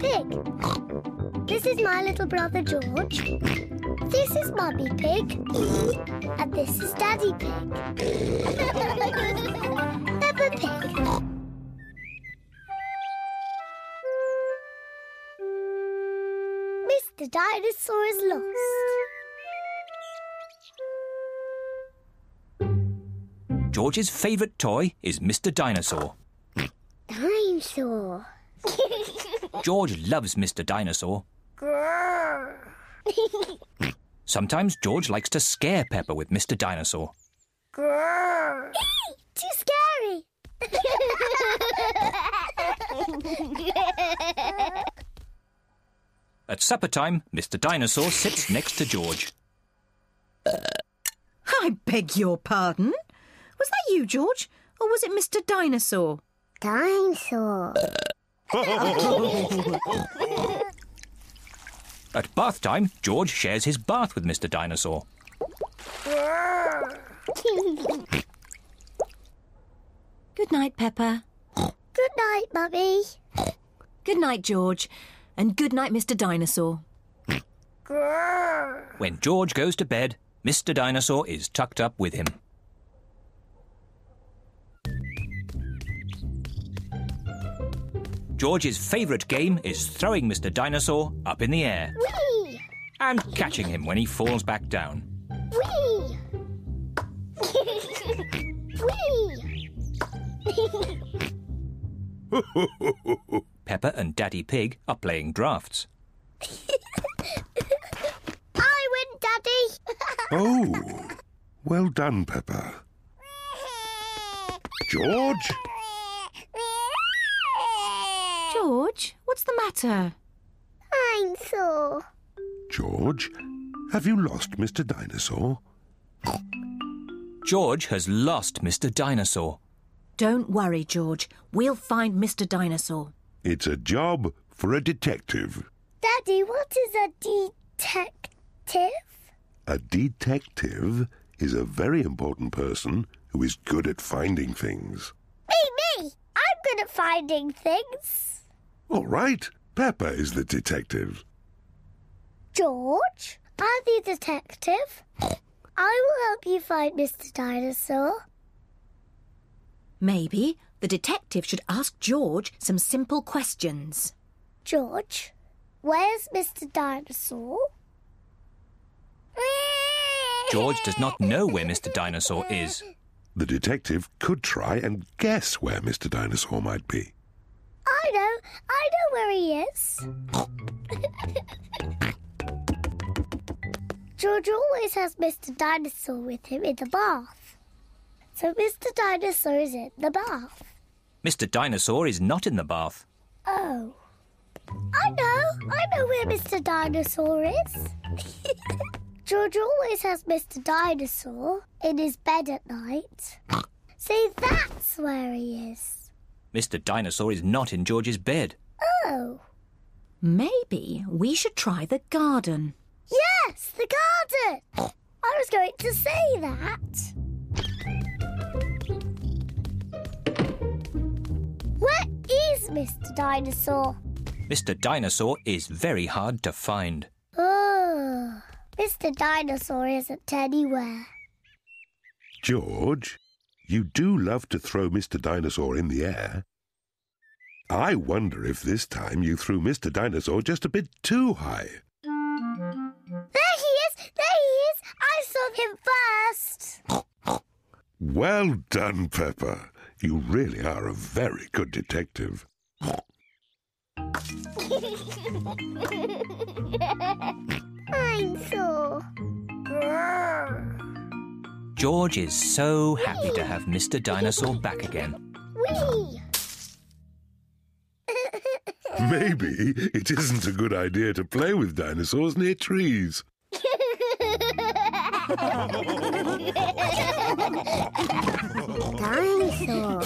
Pig. This is my little brother George. This is Mummy Pig. And this is Daddy Pig. Peppa Pig. Mr. Dinosaur is lost. George's favourite toy is Mr. Dinosaur. Dinosaur. George loves Mr. Dinosaur. Grrr. Sometimes George likes to scare Peppa with Mr. Dinosaur. Grrr. Too scary. At supper time, Mr. Dinosaur sits next to George. I beg your pardon? Was that you, George? Or was it Mr. Dinosaur? Dinosaur. At bath time, George shares his bath with Mr. Dinosaur. Good night, Peppa. Good night, Mummy. Good night, George. And good night, Mr. Dinosaur. Grrr. When George goes to bed, Mr. Dinosaur is tucked up with him. George's favourite game is throwing Mr. Dinosaur up in the air Whee! and catching him when he falls back down. Whee! Whee! Peppa and Daddy Pig are playing drafts. I win, Daddy. Oh, well done, Peppa. George? George, what's the matter? Dinosaur. George, have you lost Mr. Dinosaur? George has lost Mr. Dinosaur. Don't worry, George. We'll find Mr. Dinosaur. It's a job for a detective. Daddy, what is a detective? A detective is a very important person who is good at finding things. Me! I'm good at finding things. All right, Peppa is the detective. George, I'm the detective. I will help you find Mr. Dinosaur. Maybe the detective should ask George some simple questions. George, where's Mr. Dinosaur? George does not know where Mr. Dinosaur is. The detective could try and guess where Mr. Dinosaur might be. I know where he is. George always has Mr. Dinosaur with him in the bath. So Mr. Dinosaur is in the bath. Mr. Dinosaur is not in the bath. Oh. I know where Mr. Dinosaur is. George always has Mr. Dinosaur in his bed at night. See, that's where he is. Mr. Dinosaur is not in George's bed. Oh. Maybe we should try the garden. Yes, the garden. I was going to say that. Where is Mr. Dinosaur? Mr. Dinosaur is very hard to find. Oh, Mr. Dinosaur isn't anywhere. George, you do love to throw Mr. Dinosaur in the air. I wonder if this time you threw Mr. Dinosaur just a bit too high. There he is! I saw him first. Well done, Peppa. You really are a very good detective. Dinosaur. George is so happy to have Mr. Dinosaur back again. Whee! Maybe it isn't a good idea to play with dinosaurs near trees. Dinosaur.